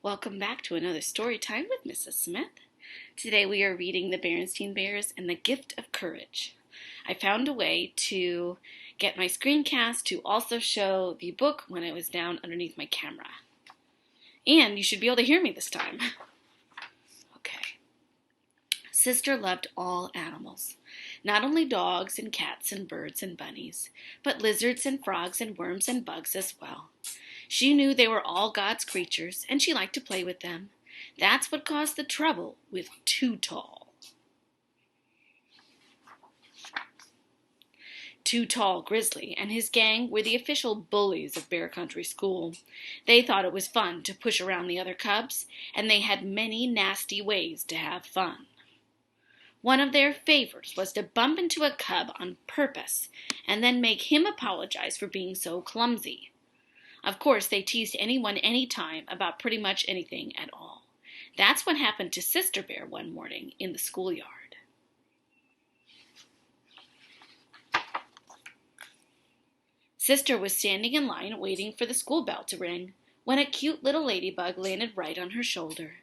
Welcome back to another story time with Mrs. Smith. Today we are reading The Berenstain Bears and the Gift of Courage. I found a way to get my screencast to also show the book when it was down underneath my camera. And you should be able to hear me this time. Okay. Sister loved all animals, not only dogs and cats and birds and bunnies, but lizards and frogs and worms and bugs as well. She knew they were all God's creatures, and she liked to play with them. That's what caused the trouble with Too Tall. Too Tall Grizzly and his gang were the official bullies of Bear Country School. They thought it was fun to push around the other cubs, and they had many nasty ways to have fun. One of their favorites was to bump into a cub on purpose and then make him apologize for being so clumsy. Of course, they teased anyone anytime about pretty much anything at all. That's what happened to Sister Bear one morning in the schoolyard. Sister was standing in line waiting for the school bell to ring when a cute little ladybug landed right on her shoulder.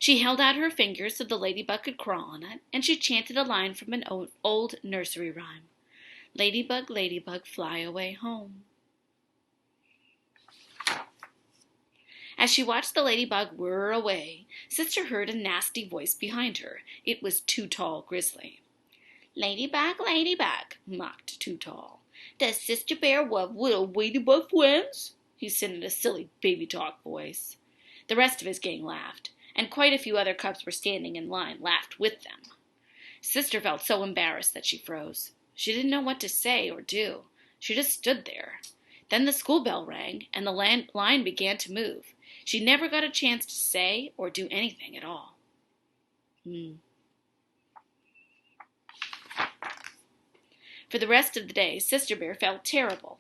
She held out her fingers so the ladybug could crawl on it, and she chanted a line from an old nursery rhyme. Ladybug, ladybug, fly away home. As she watched the ladybug whir away, Sister heard a nasty voice behind her. It was Too Tall Grizzly. Ladybug, ladybug, mocked Too Tall. Does Sister Bear love little ladybug friends? He said in a silly baby talk voice. The rest of his gang laughed, and quite a few other cubs were standing in line, laughed with them. Sister felt so embarrassed that she froze. She didn't know what to say or do. She just stood there. Then the school bell rang, and the line began to move. She never got a chance to say or do anything at all. For the rest of the day, Sister Bear felt terrible.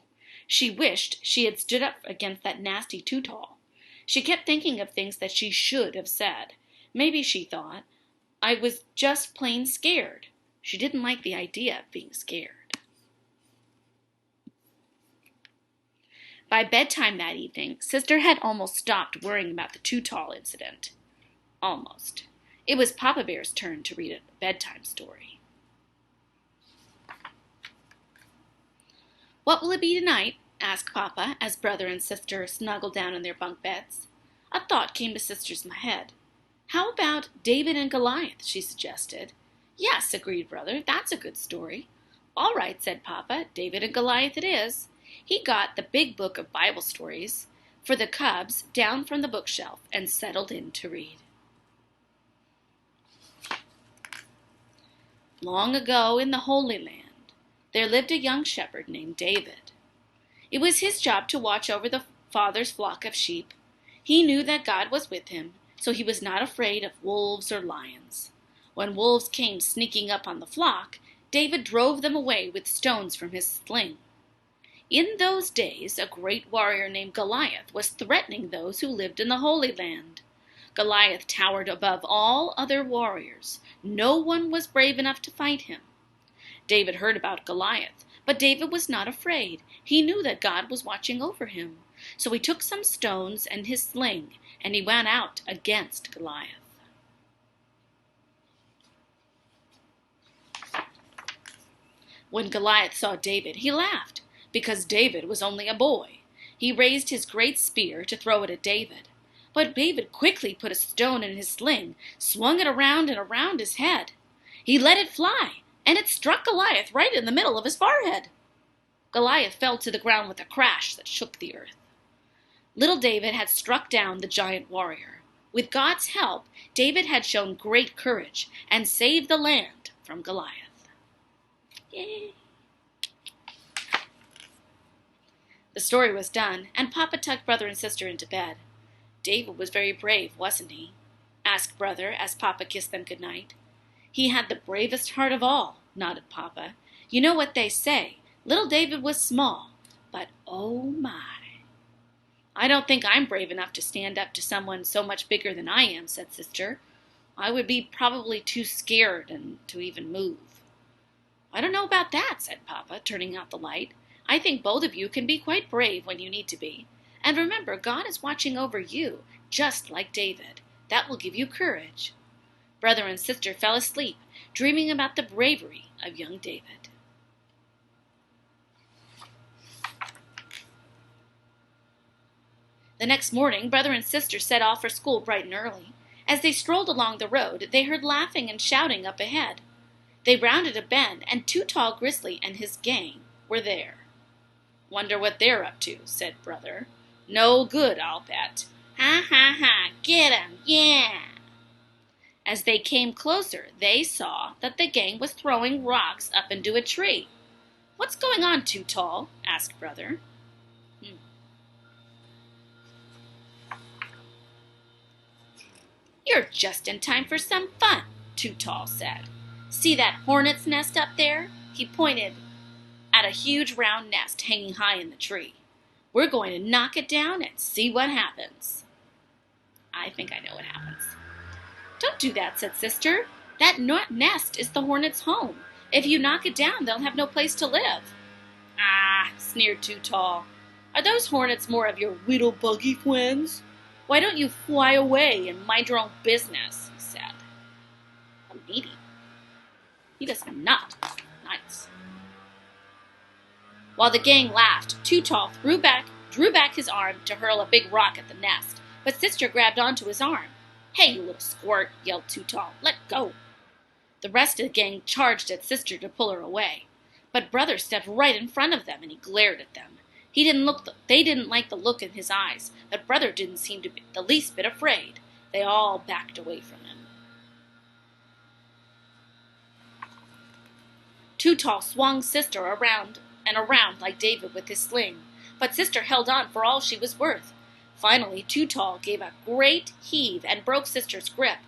She wished she had stood up against that nasty Too Tall. She kept thinking of things that she should have said. Maybe, she thought, I was just plain scared. She didn't like the idea of being scared. By bedtime that evening, Sister had almost stopped worrying about the Too Tall incident. Almost. It was Papa Bear's turn to read a bedtime story. What will it be tonight? Asked Papa as Brother and Sister snuggled down in their bunk beds. A thought came to Sister's head. How about David and Goliath? She suggested. Yes, agreed Brother, that's a good story. All right, said Papa, David and Goliath it is. He got the big book of Bible stories for the cubs down from the bookshelf and settled in to read. Long ago in the Holy Land, there lived a young shepherd named David. It was his job to watch over the Father's flock of sheep. He knew that God was with him, so he was not afraid of wolves or lions. When wolves came sneaking up on the flock, David drove them away with stones from his sling. In those days, a great warrior named Goliath was threatening those who lived in the Holy Land. Goliath towered above all other warriors. No one was brave enough to fight him. David heard about Goliath, but David was not afraid. He knew that God was watching over him. So he took some stones and his sling, and he went out against Goliath. When Goliath saw David, he laughed, because David was only a boy. He raised his great spear to throw it at David. But David quickly put a stone in his sling, swung it around and around his head. He let it fly, and it struck Goliath right in the middle of his forehead. Goliath fell to the ground with a crash that shook the earth. Little David had struck down the giant warrior. With God's help, David had shown great courage and saved the land from Goliath. Yay! The story was done, and Papa tucked Brother and Sister into bed. David was very brave, wasn't he? Asked Brother as Papa kissed them good night. He had the bravest heart of all, nodded Papa. You know what they say, little David was small, but oh my. I don't think I'm brave enough to stand up to someone so much bigger than I am, said Sister. I would be probably too scared to even move. I don't know about that, said Papa, turning out the light. I think both of you can be quite brave when you need to be. And remember, God is watching over you, just like David. That will give you courage. Brother and sister fell asleep, dreaming about the bravery of young David. The next morning, brother and sister set off for school bright and early. As they strolled along the road, they heard laughing and shouting up ahead. They rounded a bend, and Too Tall Grizzly and his gang were there. "Wonder what they're up to," said brother. "No good, I'll bet. Ha ha ha, get 'em, yeah!" As they came closer, they saw that the gang was throwing rocks up into a tree. "What's going on, Too Tall?" asked brother. "You're just in time for some fun," Too Tall said. "See that hornet's nest up there?" He pointed at a huge round nest hanging high in the tree. "We're going to knock it down and see what happens." "I think I know what happens." "Don't do that," said sister. "That nest is the hornet's home. If you knock it down, they'll have no place to live." "Ah," sneered Too Tall. "Are those hornets more of your little buggy friends? Why don't you fly away and mind your own business?" he said. A meaty. He does not. Nice. While the gang laughed, Too Tall drew back his arm to hurl a big rock at the nest, but sister grabbed onto his arm. "Hey, you little squirt," yelled Too Tall. "Let go." The rest of the gang charged at sister to pull her away, but brother stepped right in front of them and he glared at them. They didn't like the look in his eyes, but brother didn't seem to be the least bit afraid. They all backed away from him. Too Tall swung sister around and around like David with his sling, but sister held on for all she was worth. Finally, Too Tall gave a great heave and broke sister's grip.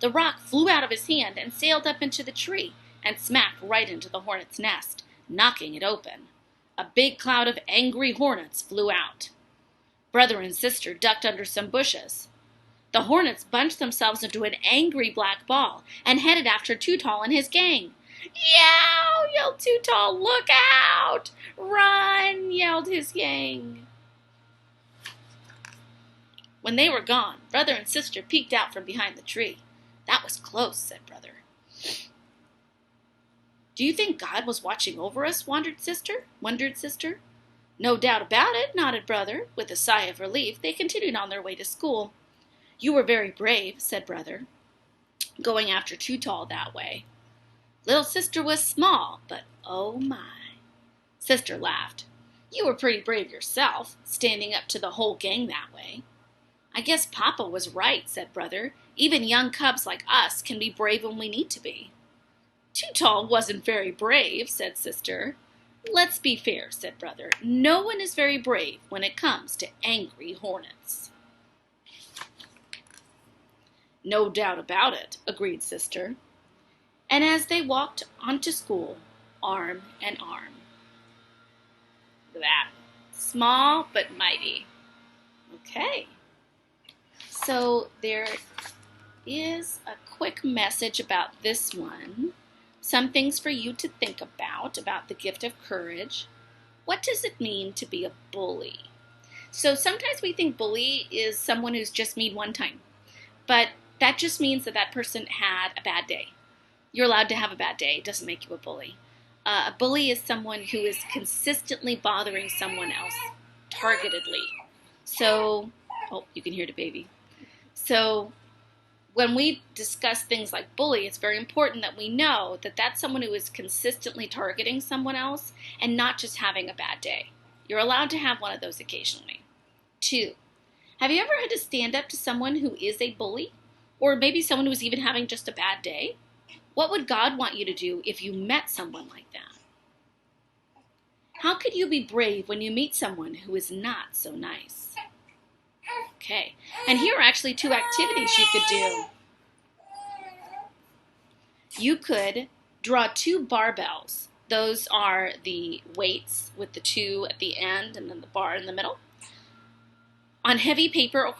The rock flew out of his hand and sailed up into the tree and smacked right into the hornet's nest, knocking it open. A big cloud of angry hornets flew out. Brother and sister ducked under some bushes. The hornets bunched themselves into an angry black ball and headed after Too Tall and his gang. "Yow!" yelled Too Tall. "Look out! Run!" yelled his gang. When they were gone, brother and sister peeked out from behind the tree. "That was close," said brother. "Do you think God was watching over us?" wondered sister. "No doubt about it," nodded brother. With a sigh of relief, they continued on their way to school. "You were very brave," said brother, "going after Too Tall that way." Little sister was small, but oh my. Sister laughed. "You were pretty brave yourself, standing up to the whole gang that way." "I guess Papa was right," said brother. "Even young cubs like us can be brave when we need to be." "Too Tall wasn't very brave," said sister. "Let's be fair," said brother. "No one is very brave when it comes to angry hornets." "No doubt about it," agreed sister. And as they walked on to school, arm in arm. Look at that. Small but mighty. Okay. So there is a quick message about this one. Some things for you to think about the gift of courage. What does it mean to be a bully? So sometimes we think bully is someone who's just mean one time, but that just means that person had a bad day. You're allowed to have a bad day. It doesn't make you a bully. A bully is someone who is consistently bothering someone else, targetedly. So, you can hear the baby. So, when we discuss things like bully, it's very important that we know that that's someone who is consistently targeting someone else and not just having a bad day. You're allowed to have one of those occasionally. 2, have you ever had to stand up to someone who is a bully? Or maybe someone who's even having just a bad day? What would God want you to do if you met someone like that? How could you be brave when you meet someone who is not so nice? Okay, and here are actually 2 activities you could do. You could draw 2 barbells. Those are the weights with the 2 at the end and then the bar in the middle. On heavy paper or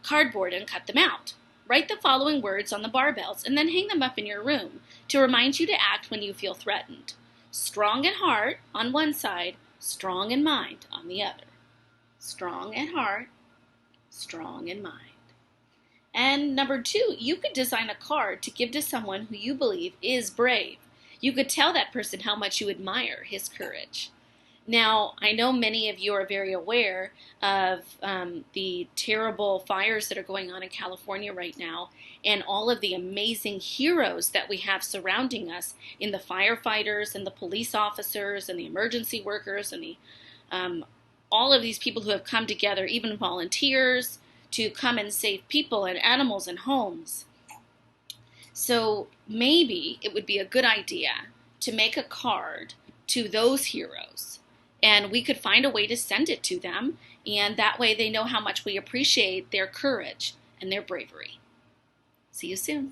cardboard and cut them out. Write the following words on the barbells and then hang them up in your room to remind you to act when you feel threatened. Strong in heart on one side, strong in mind on the other. strong at heart, strong in mind. And number 2, you could design a card to give to someone who you believe is brave. You could tell that person how much you admire his courage. Now, I know many of you are very aware of the terrible fires that are going on in California right now, and all of the amazing heroes that we have surrounding us in the firefighters and the police officers and the emergency workers and the all of these people who have come together, even volunteers, to come and save people and animals and homes. So maybe it would be a good idea to make a card to those heroes, and we could find a way to send it to them, and that way they know how much we appreciate their courage and their bravery. See you soon.